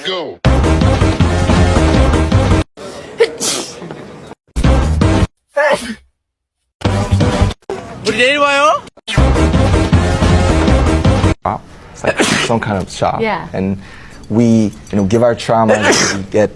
go. 우리 내일 봐요. It's like some kind of shock. Yeah. And we, give our trauma, we get